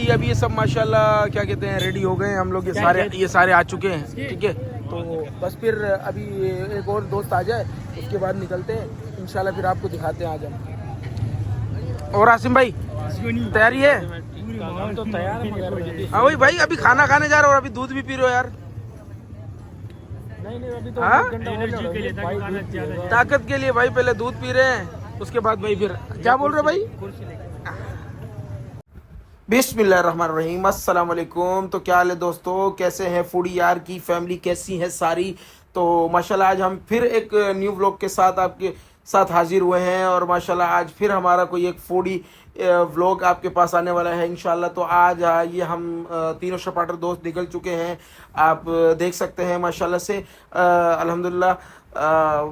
अभी ये सब माशाल्लाह क्या कहते हैं रेडी हो गए हैं हम लोग, ये सारे आ चुके हैं। ठीक है, तो बस फिर अभी एक और दोस्त आ जाए उसके बाद निकलते हैं इंशाल्लाह, फिर आपको दिखाते हैं आज हम। और आसिम भाई तैयारी है? हम तो तैयार है। हाँ वही भाई, अभी खाना खाने जा रहे हो और अभी दूध भी पी रहे हो यार। नहीं अभी तो हाँ? एनर्जी के लिए ताकत के लिए भाई, पहले दूध पी रहे हैं उसके बाद भाई फिर क्या बोल रहे हो भाई? बिस्मिल्लाहिर्रहमानिर्रहीम, अस्सलाम वालेकुम। तो क्या हाल है दोस्तों, कैसे हैं फूडी यार की फैमिली, कैसी है सारी? तो माशाल्लाह आज हम फिर एक न्यू व्लॉग के साथ आपके साथ हाजिर हुए हैं और माशाल्लाह आज फिर हमारा कोई एक फूडी व्लॉग आपके पास आने वाला है इंशाल्लाह। तो आज ये हम तीनों शपाटर दोस्त निकल चुके हैं, आप देख सकते हैं माशाल्लाह से अल्हम्दुलिल्लाह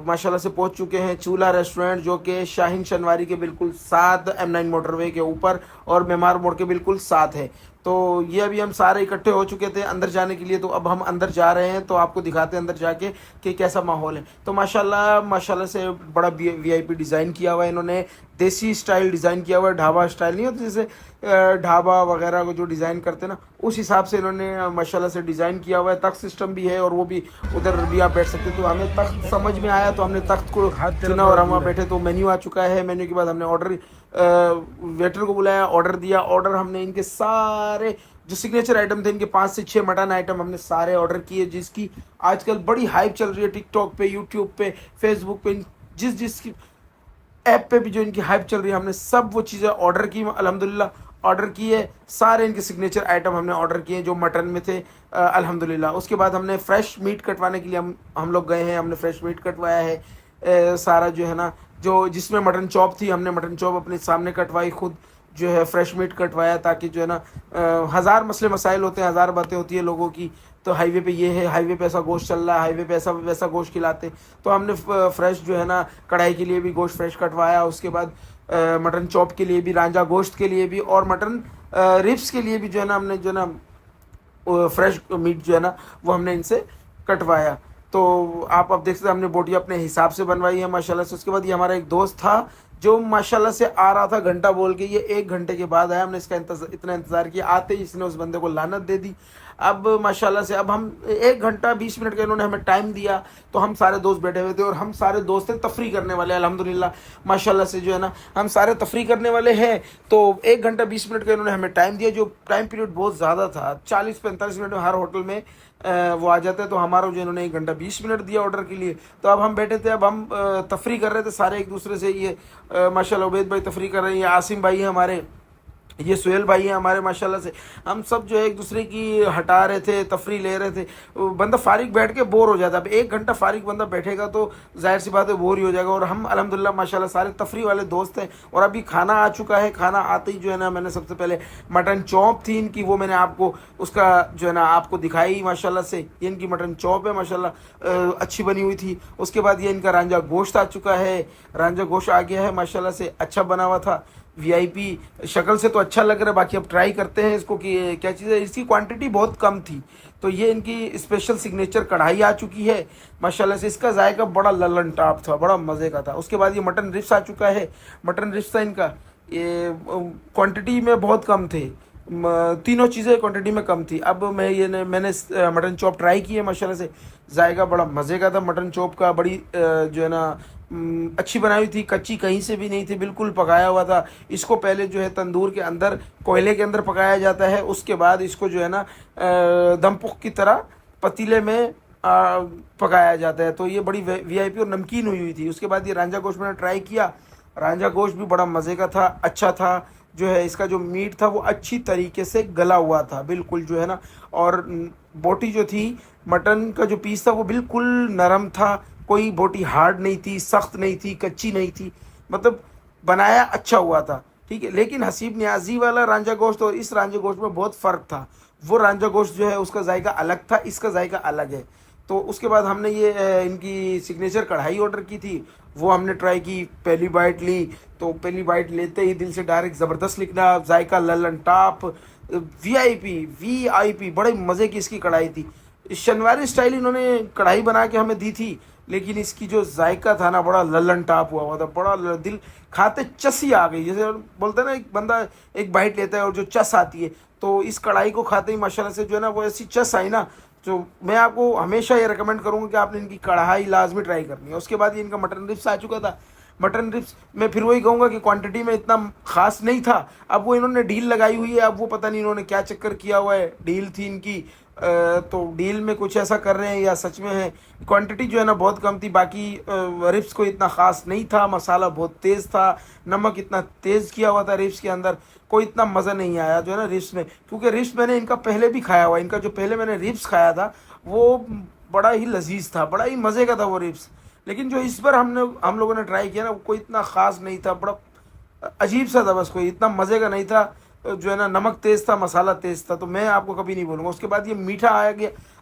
माशाल्लाह से पहुंच चुके हैं चूल्हा रेस्टोरेंट, जो कि शाहीन शनवारी के बिल्कुल साथ M9 मोटरवे के ऊपर और मेमार मोड़ के बिल्कुल साथ है। तो ये अभी हम सारे इकट्ठे हो चुके थे अंदर जाने के लिए, तो अब हम अंदर जा रहे हैं, तो आपको दिखाते हैं अंदर जाके कि कैसा माहौल है। तो माशाल्लाह से बड़ा VIP डिज़ाइन किया हुआ है इन्होंने, देसी स्टाइल डिज़ाइन किया हुआ है, ढाबा स्टाइल नहीं होता जैसे ढाबा वगैरह को जो डिज़ाइन करते हैं ना, उस हिसाब से इन्होंने माशाल्लाह से डिज़ाइन किया हुआ है। तख्त सिस्टम भी है और वो भी उधर भी आप बैठ सकते हैं। तो हमें तख्त समझ में आया तो हमने तख्त को चुना और हम वहाँ बैठे। तो मेन्यू आ चुका है, मेन्यू के बाद हमने ऑर्डर वेटर को बुलाया, ऑर्डर दिया। ऑर्डर हमने इनके सारे जो सिग्नेचर आइटम थे, इनके 5 से 6 मटन आइटम हमने सारे ऑर्डर किए, जिसकी आजकल बड़ी हाइप चल रही है टिकटॉक पे, यूट्यूब पे, फेसबुक पे, जिसकी ऐप पे भी जो इनकी हाइप चल रही है, हमने सब वो चीज़ें ऑर्डर की अल्हम्दुलिल्लाह। ऑर्डर किए सारे इनके सिग्नेचर आइटम हमने ऑर्डर किए जो मटन में थे अल्हम्दुलिल्लाह। उसके बाद हमने फ्रेश मीट कटवाने के लिए हम लोग गए हैं, हमने फ्रेश मीट कटवाया है सारा जो है ना, जो जिसमें मटन चॉप थी हमने मटन चॉप अपने सामने कटवाई, खुद जो है फ्रेश मीट कटवाया, ताकि जो है ना हज़ार मसले मसाइल होते हैं, हज़ार बातें होती है लोगों की। तो हाईवे पे ये है, हाईवे पे ऐसा गोश्त चल रहा है, हाईवे पे ऐसा वैसा गोश्त खिलाते, तो हमने फ्रेश जो है ना कढ़ाई के लिए भी गोश्त फ्रेश कटवाया। उसके बाद मटन चॉप के लिए भी, रांझा गोश्त के लिए भी और मटन रिब्स के लिए भी जो है ना हमने जो है ना फ्रेश मीट जो है ना वो हमने इनसे कटवाया। तो आप अब देख सकते हैं हमने बोटी अपने हिसाब से बनवाई है माशाल्लाह से। उसके बाद ये हमारा एक दोस्त था जो माशाल्लाह से आ रहा था घंटा बोल के, ये 1 घंटे के बाद आया। हमने इसका इतना इंतज़ार किया, आते ही इसने उस बंदे को लानत दे दी। अब माशाल्लाह से अब हम 1 घंटा 20 मिनट का इन्होंने हमें टाइम दिया, तो हम सारे दोस्त बैठे हुए थे और हम सारे दोस्त थे तफरी करने वाले अल्हम्दुलिल्लाह माशाल्लाह से जो है ना हम सारे तफरी करने वाले हैं। तो 1 घंटा 20 मिनट का इन्होंने हमें टाइम दिया, जो टाइम पीरियड बहुत ज़्यादा था, 40-45 मिनट में हर होटल में वो आ जाते हैं। तो हमारा जो इन्होंने 1 घंटा 20 मिनट दिया ऑर्डर के लिए। तो अब हम बैठे थे, अब हम तफरी कर रहे थे सारे एक दूसरे से। ये माशाल्लाह उबैद भाई तफरी कर रहे हैं, ये आसिम भाई हैं हमारे, ये सुहेल भाई हैं हमारे माशाल्लाह से। हम सब जो है एक दूसरे की हटा रहे थे, तफरी ले रहे थे। बंदा फारिग बैठ के बोर हो जाता है। अब 1 घंटा फारिग बंदा बैठेगा तो जाहिर सी बात है बोर ही हो जाएगा। और हम अल्हम्दुलिल्लाह माशाल्लाह सारे तफरी वाले दोस्त हैं। और अभी खाना आ चुका है, खाना आते ही जो है ना मैंने सबसे पहले मटन चॉप थी इनकी, वो मैंने आपको उसका जो है ना आपको दिखाई माशाल्लाह से। ये इनकी मटन चॉप है माशाल्लाह अच्छी बनी हुई थी। उसके बाद ये इनका रांझा गोश्त आ चुका है, रांझा गोश्त आ गया है माशाल्लाह से, अच्छा बना हुआ था। VIP शक्ल से तो अच्छा लग रहा है, बाकी अब ट्राई करते हैं इसको कि क्या चीज़ है। इसकी क्वांटिटी बहुत कम थी, तो ये इनकी स्पेशल सिग्नेचर कढ़ाई आ चुकी है माशाल्लाह से। इसका जायका बड़ा ललन टाप था, बड़ा मज़े का था। उसके बाद ये मटन रिब्स आ चुका है, मटन रिब्स था इनका, ये क्वांटिटी में बहुत कम थे, तीनों चीज़ें क्वांटिटी में कम थी। अब मैंने मटन चॉप ट्राई की है माशाल्लाह से, जायका बड़ा मज़े का था मटन चॉप का, बड़ी जो है ना अच्छी बनाई हुई थी, कच्ची कहीं से भी नहीं थी, बिल्कुल पकाया हुआ था। इसको पहले जो है तंदूर के अंदर, कोयले के अंदर पकाया जाता है, उसके बाद इसको जो है ना दमपुख की तरह पतीले में पकाया जाता है। तो ये बड़ी VIP और नमकीन हुई थी। उसके बाद ये रांझा गोश्त मैंने ट्राई किया, रांझा गोश्त भी बड़ा मज़े का था, अच्छा था। जो है इसका जो मीट था वो अच्छी तरीके से गला हुआ था बिल्कुल जो है ना। और बोटी जो थी, मटन का जो पीस था वो बिल्कुल नरम था, कोई बोटी हार्ड नहीं थी, सख्त नहीं थी, कच्ची नहीं थी, मतलब बनाया अच्छा हुआ था। ठीक है, लेकिन हसीब न्याजी वाला रांझा गोश्त और इस रांझा गोश्त में बहुत फ़र्क था। वो रांझा गोश्त जो है उसका जायका अलग था, इसका जायका अलग है। तो उसके बाद हमने ये इनकी सिग्नेचर कढ़ाई ऑर्डर की थी, वो हमने ट्राई की, पहली बाइट ली। तो पहली बाइट लेते ही दिल से डायरेक्ट ज़बरदस्त लिखना, जायका ललन टॉप, VIP बड़े मज़े की इसकी कढ़ाई थी। शनवारी स्टाइल इन्होंने कढ़ाई बना के हमें दी थी, लेकिन इसकी जो जायका था ना बड़ा लल्लन टाप हुआ था, बड़ा दिल खाते चसी आ गई। जैसे बोलते हैं ना, एक बंदा एक बाइट लेता है और जो चस आती है, तो इस कढ़ाई को खाते ही माशाल्लाह से जो है ना वो ऐसी चस आई ना। तो मैं आपको हमेशा ये रिकमेंड करूँगा कि आपने इनकी कढ़ाई लाजमी ट्राई करनी है। उसके बाद ये इनका मटन रिब्स आ चुका था। मटन रिब्स में फिर वही कहूँगा कि क्वांटिटी में इतना खास नहीं था। अब वो इन्होंने डील लगाई हुई है, अब वो पता नहीं इन्होंने क्या चक्कर किया हुआ है, डील थी इनकी, तो डील में कुछ ऐसा कर रहे हैं या सच में है। क्वांटिटी जो है ना बहुत कम थी, बाकी रिब्स को इतना ख़ास नहीं था, मसाला बहुत तेज़ था, नमक इतना तेज़ किया हुआ था रिब्स के अंदर, कोई इतना मज़ा नहीं आया जो है ना रिब्स में। क्योंकि रिब्स मैंने इनका पहले भी खाया हुआ, इनका जो पहले मैंने रिब्स खाया था वो बड़ा ही लजीज था, बड़ा ही मज़े का था वो रिब्स। लेकिन जो इस पर हम लोगों ने ट्राई किया ना वो कोई इतना ख़ास नहीं था, बड़ा अजीब सा था, बस कोई इतना मज़े का नहीं था। जो है ना नमक तेज़ था, मसाला तेज़ था, तो मैं आपको कभी नहीं बोलूँगा। उसके बाद ये मीठा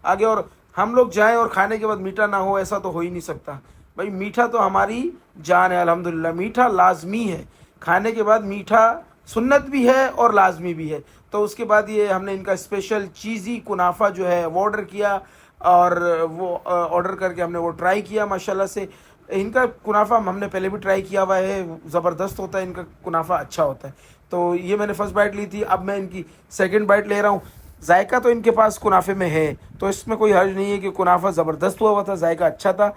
आगे और हम लोग जाएं और खाने के बाद मीठा ना हो, ऐसा तो हो ही नहीं सकता भाई। मीठा तो हमारी जान है, अल्हम्दुलिल्लाह मीठा लाजमी है। खाने के बाद मीठा सुन्नत भी है और लाजमी भी है। तो उसके बाद ये हमने इनका स्पेशल चीज़ी कुनाफा जो है वो ऑर्डर किया, और वो ऑर्डर करके हमने वो ट्राई किया। माशाल्लाह से इनका कुनाफा हमने पहले भी ट्राई किया हुआ है, ज़बरदस्त होता है इनका कुनाफा, अच्छा होता है। तो ये मैंने फर्स्ट बाइट ली थी, अब मैं इनकी सेकंड बाइट ले रहा हूँ। जायका तो इनके पास कुनाफे में है, तो इसमें कोई हर्ज नहीं है कि कुनाफा ज़बरदस्त हुआ था, जायका अच्छा था,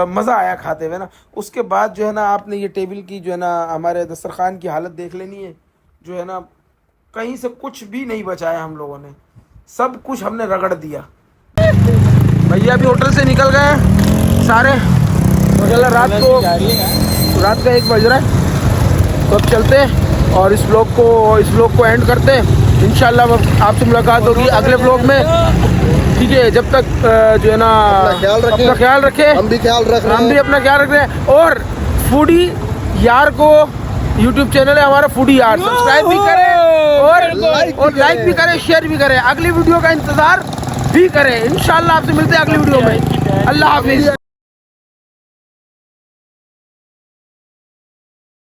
मज़ा आया खाते हुए ना। उसके बाद जो है ना आपने ये टेबल की जो है ना हमारे दस्तरखान की हालत देख लेनी है। जो है ना कहीं से कुछ भी नहीं बचाया हम लोगों ने, सब कुछ हमने रगड़ दिया। भैया अभी होटल से निकल गए हैं सारे, रात का 1 बज रहा है, तो अब चलते हैं और इस ब्लॉग को एंड करते हैं। इंशाल्लाह आपसे मुलाकात होगी अगले ब्लॉग में, ठीक है। जब तक जो है ना अपना ख्याल रखें, हम भी अपना ख्याल रख रहे हैं। और फूडी यार को यूट्यूब चैनल है हमारा फूडी यार, सब्सक्राइब भी करें और लाइक भी करें, शेयर भी करें। अगली वीडियो का इंतज़ार भी करें। इंशाल्लाह आपसे मिलते हैं अगली वीडियो में। अल्लाह हाफिज़।